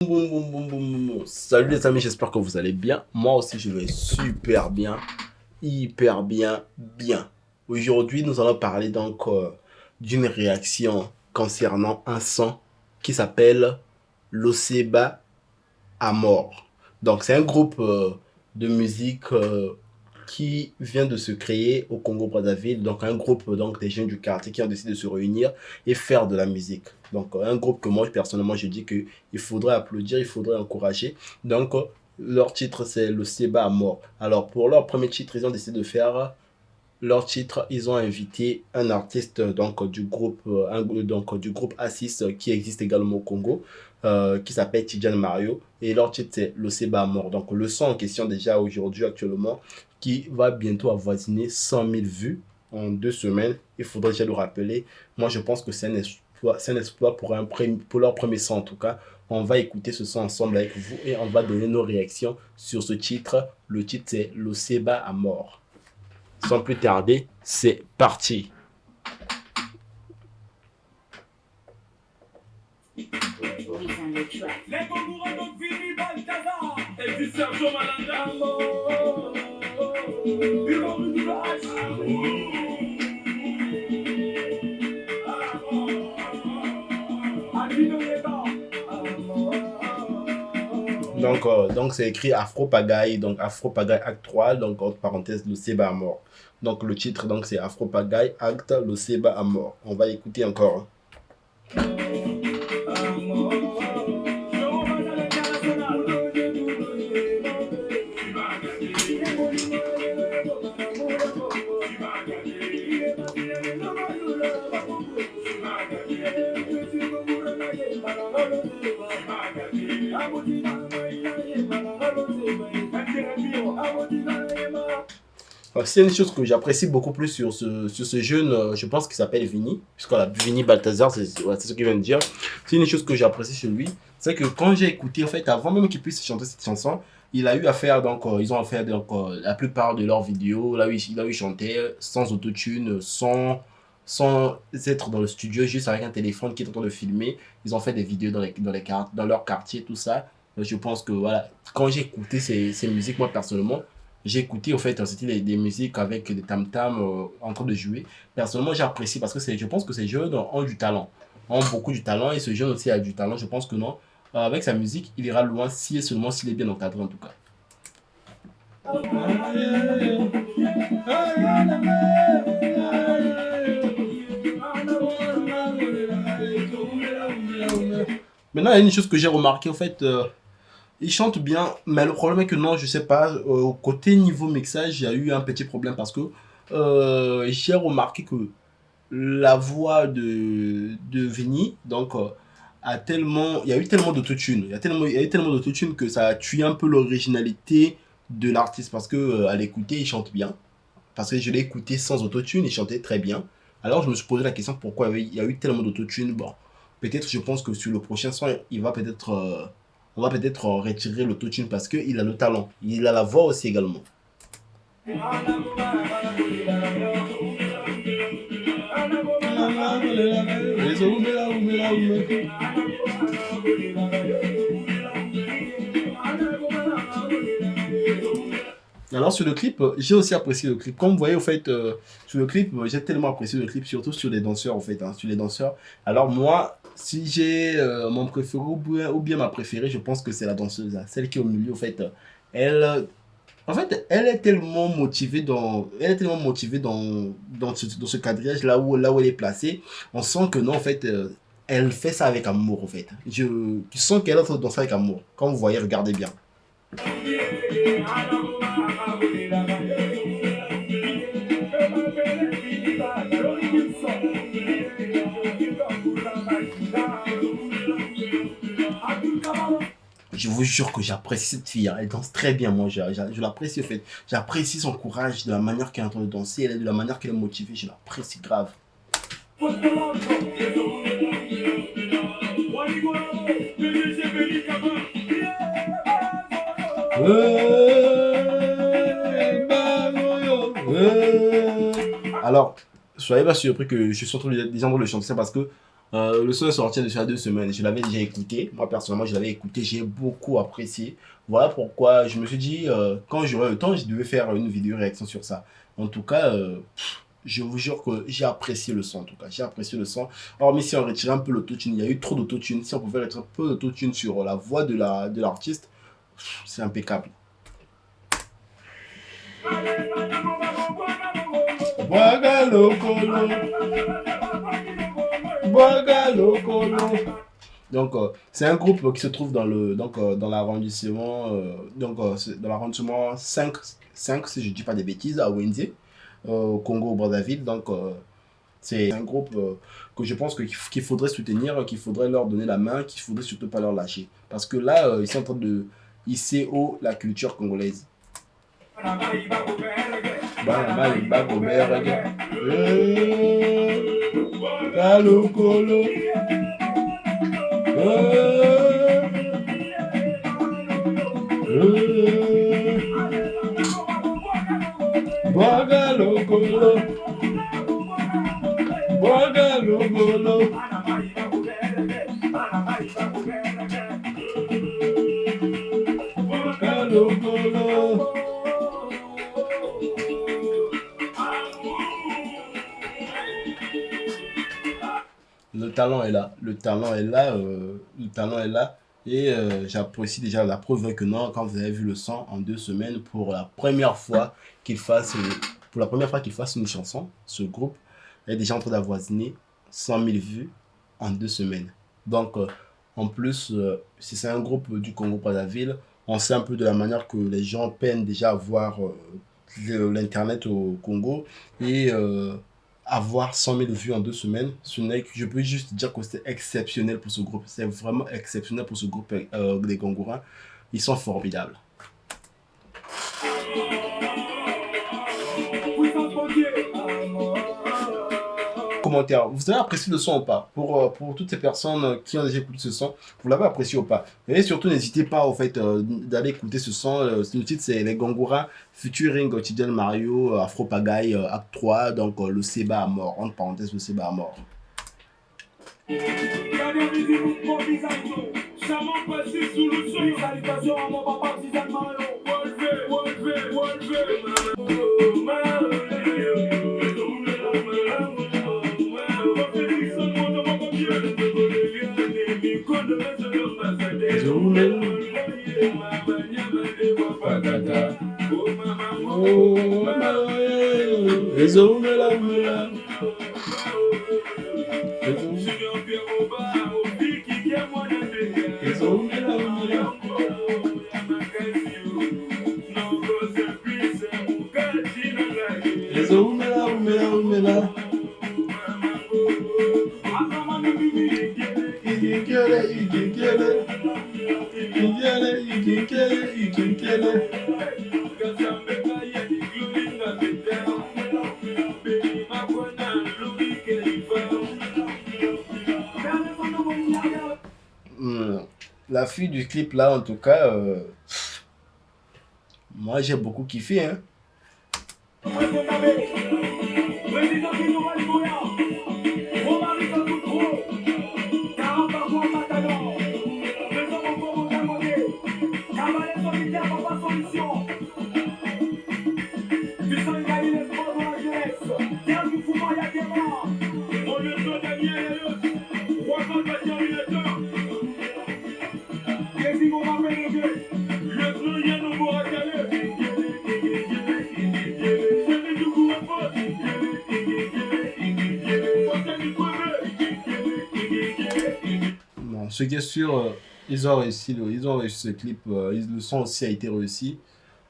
Boum, boum, boum, boum, boum. Salut les amis, j'espère que vous allez bien. Moi aussi, je vais super bien, hyper bien, bien. Aujourd'hui, nous allons parler donc d'une réaction concernant un son qui s'appelle Loseba à mort. Donc, c'est un groupe de musique qui vient de se créer au Congo-Brazzaville. Donc, un groupe donc, des jeunes du quartier qui ont décidé de se réunir et faire de la musique. Donc, un groupe que moi, personnellement, je dis qu'il faudrait applaudir, il faudrait encourager. Donc, leur titre, c'est Le Séba à mort. Alors, pour leur premier titre, ils ont décidé de faire leur titre, ils ont invité un artiste donc, du groupe A6 qui existe également au Congo, qui s'appelle Tidjane Mario. Et leur titre, c'est Le Seba à mort. Donc, le son en question, déjà aujourd'hui, actuellement, qui va bientôt avoisiner 100 000 vues en 2 semaines. Il faudrait déjà le rappeler. Moi, je pense que c'est un exploit pour leur premier son en tout cas. On va écouter ce son ensemble avec vous et on va donner nos réactions sur ce titre. Le titre, c'est Le Seba à mort. Sans plus tarder, c'est parti. Donc c'est écrit Afro Pagaille, donc Afro Pagaille Acte 3, donc entre parenthèses, le Seba à mort. Donc le titre, donc c'est Afro Pagaille Acte, le Seba à mort. On va écouter encore. C'est une chose que j'apprécie beaucoup plus sur ce jeune, je pense qu'il s'appelle Vini, puisqu'on a Vini Balthazar, c'est ce qu'il vient de dire. C'est une chose que j'apprécie chez lui, c'est que quand j'ai écouté, en fait, avant même qu'il puisse chanter cette chanson, il a eu à faire, donc, ils ont fait donc, la plupart de leurs vidéos, là où il chantait sans autotune, sans être dans le studio, juste avec un téléphone qui est en train de filmer. Ils ont fait des vidéos dans leur quartier, tout ça. Je pense que, voilà, quand j'ai écouté ces musiques, moi, personnellement, j'ai écouté, au fait, c'était des musiques avec des tam-tams en train de jouer. Personnellement, j'ai apprécié parce que je pense que ces jeunes ont du talent, ont beaucoup du talent et ce jeune aussi a du talent. Je pense que non, avec sa musique, il ira loin si et seulement s'il est bien encadré en tout cas. Maintenant, il y a une chose que j'ai remarqué, en fait, il chante bien, mais le problème est que non, je sais pas, au côté niveau mixage, il y a eu un petit problème parce que j'ai remarqué que la voix de Vinny, donc, il y a eu tellement d'autotune, il y a eu tellement d'autotune que ça a tué un peu l'originalité de l'artiste parce que à l'écouter, il chante bien. Parce que je l'ai écouté sans autotune, il chantait très bien. Alors je me suis posé la question pourquoi il y a eu tellement d'autotune. Bon, peut-être je pense que sur le prochain son, on va peut-être retirer l'autotune parce qu'il a le talent. Il a la voix aussi également. Alors sur le clip, j'ai aussi apprécié le clip. Comme vous voyez, au fait, sur le clip, j'ai tellement apprécié le clip, surtout sur les danseurs, en fait, hein, sur les danseurs. Alors moi, si j'ai mon préféré ou bien ma préférée, je pense que c'est la danseuse, hein, celle qui est au milieu, en fait. Elle, en fait, elle est tellement motivée dans ce quadrillage là où elle est placée. On sent que non, en fait, elle fait ça avec amour, en fait. Tu sens qu'elle est en train de danser avec amour. Quand vous voyez, regardez bien. Je vous jure que j'apprécie cette fille, hein. Elle danse très bien, moi je l'apprécie au fait. J'apprécie son courage, de la manière qu'elle est en train de danser, de la manière qu'elle est motivée, je l'apprécie grave. Alors, soyez pas surpris que je suis en train de le chanter ça parce que Le son est sorti déjà 2 semaines. Je l'avais déjà écouté. Moi, personnellement, je l'avais écouté. J'ai beaucoup apprécié. Voilà pourquoi je me suis dit, quand j'aurai le temps, je devais faire une vidéo réaction sur ça. En tout cas, je vous jure que j'ai apprécié le son. En tout cas, j'ai apprécié le son. Hormis si on retirait un peu l'autotune, il y a eu trop d'autotune. Si on pouvait retirer un peu d'autotune sur la voix de l'artiste, c'est impeccable. Donc, c'est un groupe qui se trouve dans l'arrondissement dans l'arrondissement 5 si je ne dis pas des bêtises, à Wenze, au Congo, au Brazzaville. Donc, c'est un groupe que je pense qu'il faudrait soutenir, qu'il faudrait leur donner la main, qu'il faudrait surtout pas leur lâcher. Parce que là, ils sont en train de hisser haut la culture congolaise. Le talent est là, le talent est là, le talent est là. Et j'apprécie déjà la preuve que non, quand vous avez vu le son en 2 semaines, pour la première fois qu'il fasse une chanson, ce groupe est déjà en train d'avoisiner 100 000 vues en 2 semaines. Donc, en plus, si c'est un groupe du Congo Brazzaville, on sait un peu de la manière que les gens peinent déjà à voir l'internet au Congo. Et avoir 100 000 vues en 2 semaines, je peux juste dire que c'est exceptionnel pour ce groupe. C'est vraiment exceptionnel pour ce groupe des Congourins. Ils sont formidables. Commentaire, vous avez apprécié le son ou pas? Pour toutes ces personnes qui ont déjà écouté ce son, vous l'avez apprécié ou pas? Et surtout, n'hésitez pas au fait d'aller écouter ce son. Le titre, c'est Les Gongourins featuring Tidjane Mario, Afro Pagaille, Acte 3, donc le Seba à mort. Entre parenthèses, le Seba à mort. La fille du clip là, en tout cas, moi j'ai beaucoup kiffé, hein. Bon, ce qui est sûr, ils ont réussi ce clip, le son aussi a été réussi.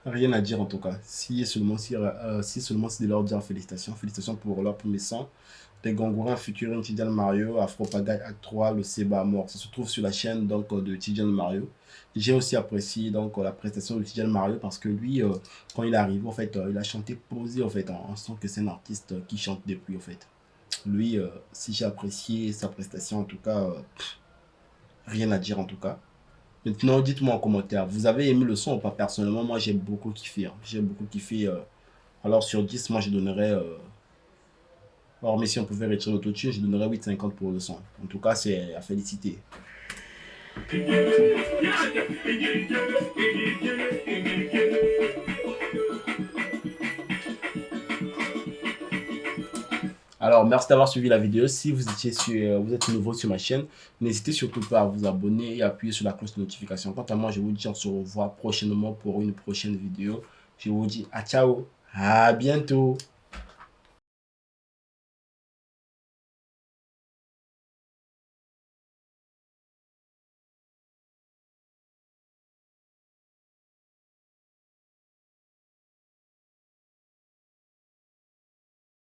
Rien à dire en tout cas. Si seulement c'est de leur dire félicitations. Félicitations pour leur premier son. Les Gongourins featuring Tidjane Mario, Afro Pagaille Act 3, le Seba à mort. Ça se trouve sur la chaîne donc, de Tidjane Mario. J'ai aussi apprécié donc, la prestation de Tidjane Mario parce que lui, quand il est arrivé, en fait, il a chanté posé en fait. On sent que c'est un artiste qui chante depuis en fait. Lui, si j'ai apprécié sa prestation en tout cas, rien à dire en tout cas. Maintenant, dites-moi en commentaire, vous avez aimé le son ou pas? Personnellement, moi j'ai beaucoup kiffé. Hein. J'ai beaucoup kiffé. Alors sur 10, moi je donnerais Or, mais si on pouvait retirer l'autotune, je donnerais 8,50 pour le son. En tout cas, c'est à féliciter. Alors, merci d'avoir suivi la vidéo. Si vous êtes nouveau sur ma chaîne, n'hésitez surtout pas à vous abonner et appuyer sur la cloche de notification. Quant à moi, je vous dis on se revoit prochainement pour une prochaine vidéo. Je vous dis à ciao, à bientôt.